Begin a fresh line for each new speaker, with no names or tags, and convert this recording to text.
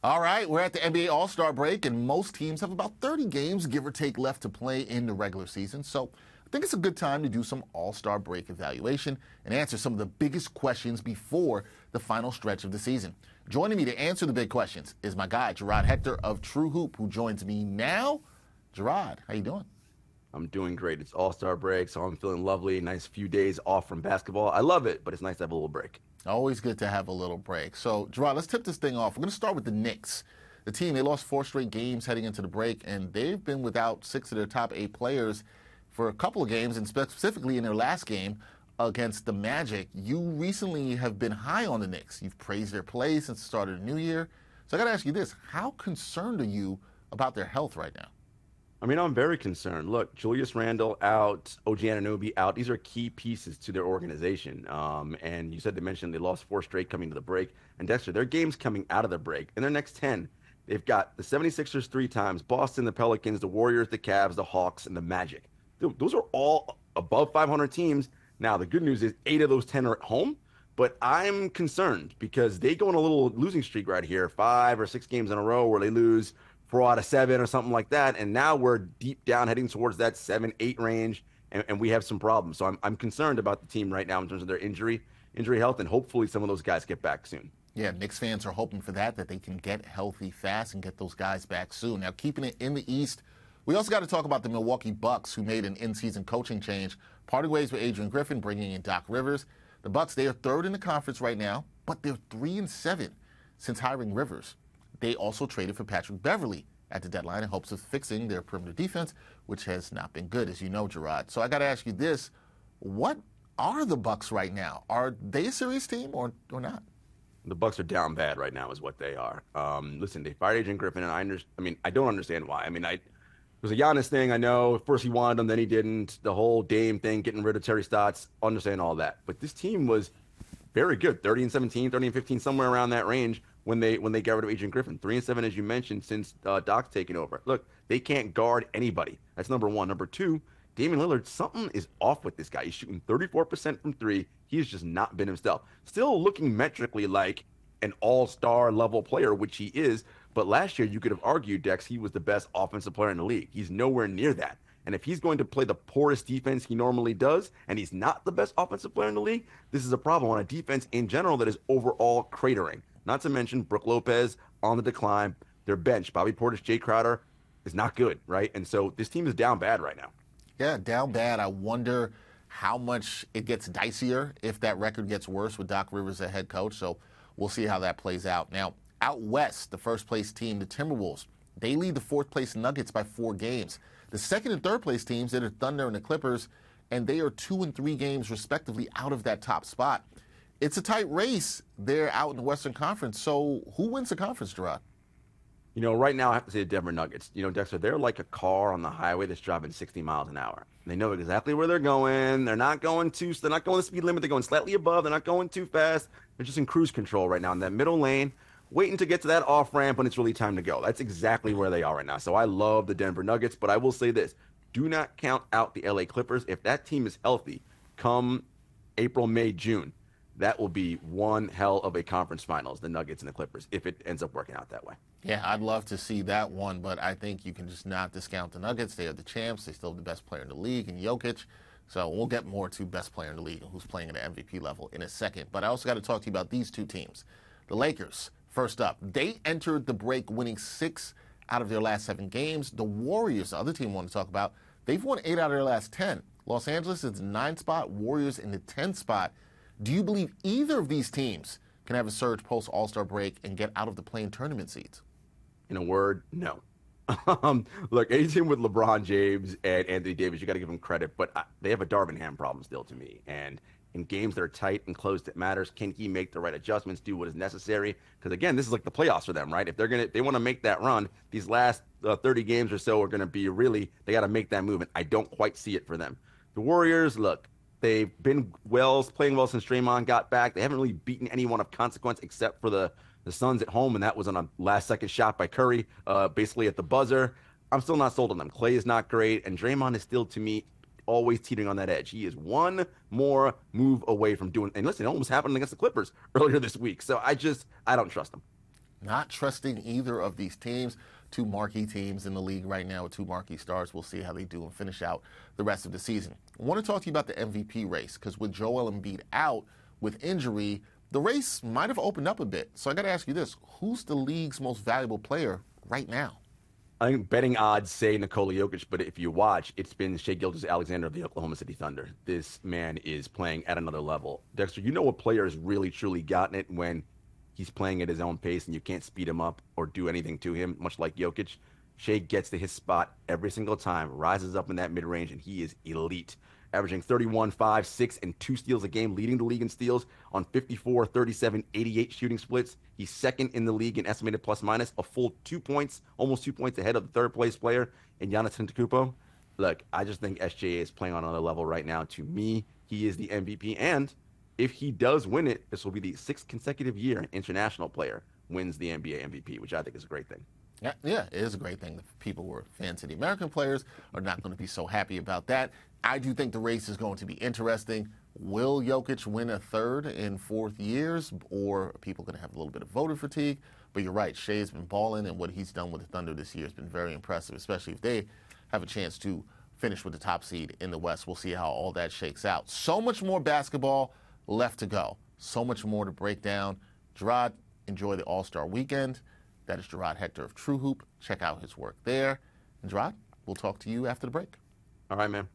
All right, we're at the NBA All-Star break, and most teams have about 30 games, give or take, left to play in the regular season. So I think it's a good time to do some All-Star break evaluation and answer some of the biggest questions before the final stretch of the season. Joining me to answer the big questions is my guy, Gerard Hector of True Hoop, who joins me now. Gerard, how you doing?
I'm doing great. It's All-Star break, so I'm feeling lovely. Nice few days off from basketball. I love it, but it's nice to have a little break.
Always good to have a little break. So, Gerard, let's tip this thing off. We're going to start with the Knicks. The team, they lost 4 straight games heading into the break, and they've been without 6 of their top 8 players for a couple of games, and specifically in their last game against the Magic. You recently have been high on the Knicks. You've praised their play since the start of the new year. So I got to ask you this. How concerned are you about their health right now?
I mean, I'm very concerned. Look, Julius Randle out, OG Anunoby out. These are key pieces to their organization. And you said they mentioned they lost 4 straight coming to the break. And Dexter, their games coming out of the break, in their next 10, they've got the 76ers 3 times, Boston, the Pelicans, the Warriors, the Cavs, the Hawks, and the Magic. Those are all above 500 teams. Now, the good news is 8 of those 10 are at home. But I'm concerned because they go on a little losing streak right here, 5 or 6 games in a row where they lose 4 out of 7 or something like that. And now we're deep down heading towards that 7-8 range, and we have some problems. So I'm concerned about the team right now in terms of their injury health, and hopefully some of those guys get back soon.
Yeah, Knicks fans are hoping for that they can get healthy fast and get those guys back soon. Now, keeping it in the East, we also got to talk about the Milwaukee Bucks, who made an in-season coaching change, parting ways with Adrian Griffin, bringing in Doc Rivers. The Bucks, they are 3rd in the conference right now, but they're 3-7 since hiring Rivers. They also traded for Patrick Beverley at the deadline in hopes of fixing their perimeter defense, which has not been good, as you know, Gerard. So I got to ask you this. What are the Bucks right now? Are they a serious team or not?
The Bucks are down bad right now is what they are. Listen, they fired Adrian Griffin, and I don't understand why. It was a Giannis thing, I know. First he wanted him, then he didn't. The whole Dame thing, getting rid of Terry Stotts, understand all that. But this team was very good, 30-17, 30-15, somewhere around that range when they got rid of Adrian Griffin. 3-7, as you mentioned, since Doc's taken over. Look, they can't guard anybody. That's number one. Number two, Damian Lillard, something is off with this guy. He's shooting 34% from 3. He has just not been himself. Still looking metrically like an all-star level player, which he is. But last year, you could have argued, Dex, he was the best offensive player in the league. He's nowhere near that. And if he's going to play the poorest defense he normally does, and he's not the best offensive player in the league, this is a problem on a defense in general that is overall cratering. Not to mention Brook Lopez on the decline. Their bench, Bobby Portis, Jay Crowder, is not good, right? And so this team is down bad right now.
Yeah, down bad. I wonder how much it gets dicier if that record gets worse with Doc Rivers as head coach. So we'll see how that plays out. Now, out west, the first-place team, the Timberwolves, they lead the 4th-place Nuggets by 4 games. The 2nd and 3rd-place teams are the Thunder and the Clippers, and they are 2 and 3 games, respectively, out of that top spot. It's a tight race there out in the Western Conference. So who wins the conference, Gerard?
Right now I have to say the Denver Nuggets. Dexter, they're like a car on the highway that's driving 60 miles an hour. They know exactly where they're going. They're not going the speed limit. They're going slightly above. They're not going too fast. They're just in cruise control right now in that middle lane, waiting to get to that off ramp when it's really time to go. That's exactly where they are right now. So I love the Denver Nuggets, but I will say this. Do not count out the LA Clippers. If that team is healthy come April, May, June, that will be one hell of a conference finals, the Nuggets and the Clippers, if it ends up working out that way.
Yeah, I'd love to see that one, but I think you can just not discount the Nuggets. They are the champs. They still have the best player in the league in Jokic. So we'll get more to best player in the league and who's playing at the MVP level in a second. But I also got to talk to you about these 2 teams. The Lakers, first up, they entered the break winning 6 out of their last 7 games. The Warriors, the other team I want to talk about, they've won 8 out of their last 10. Los Angeles is the 9th spot, Warriors in the 10th spot. Do you believe either of these teams can have a surge post-All-Star break and get out of the play-in tournament seeds?
In a word, no. Look, any team with LeBron James and Anthony Davis, you got to give them credit, but they have a Darvin Ham problem still to me. And in games that are tight and close, it matters. Can he make the right adjustments, do what is necessary? Because again, this is like the playoffs for them, right? If they want to make that run, these last 30 games or so are going to be they got to make that move. And I don't quite see it for them. The Warriors, look, they've been playing well since Draymond got back. They haven't really beaten anyone of consequence except for the Suns at home, and that was on a last-second shot by Curry, basically at the buzzer. I'm still not sold on them. Clay is not great, and Draymond is still, to me, always teetering on that edge. He is one more move away from doing – and listen, it almost happened against the Clippers earlier this week. So I don't trust him.
Not trusting either of these teams. Two marquee teams in the league right now with two marquee stars. We'll see how they do and finish out the rest of the season. I want to talk to you about the MVP race because with Joel Embiid out with injury, the race might have opened up a bit. So I got to ask you this. Who's the league's most valuable player right now?
I think betting odds say Nikola Jokic, but if you watch, it's been Shai Gilgeous-Alexander of the Oklahoma City Thunder. This man is playing at another level. Dexter, you know what player has really, truly gotten it when he's playing at his own pace and you can't speed him up or do anything to him, much like Jokic. Shai gets to his spot every single time, rises up in that mid-range, and he is elite. Averaging 31, 5, 6, and 2 steals a game, leading the league in steals on 54, 37, 88 shooting splits. He's second in the league in estimated plus-minus, a full 2 points, almost 2 points ahead of the third-place player in Giannis Antetokounmpo. Look, I just think SGA is playing on another level right now. To me, he is the MVP, and if he does win it, this will be the 6th consecutive year an international player wins the NBA MVP, which I think is a great thing.
Yeah, it is a great thing. The people who are fans of the American players are not going to be so happy about that. I do think the race is going to be interesting. Will Jokic win a third in 4th years, or are people going to have a little bit of voter fatigue? But you're right, Shai's been balling, and what he's done with the Thunder this year has been very impressive, especially if they have a chance to finish with the top seed in the West. We'll see how all that shakes out. So much more basketball left to go. So much more to break down. Gerard, enjoy the All-Star weekend. That is Gerard Hector of True Hoop. Check out his work there. And Gerard, we'll talk to you after the break.
All right, man.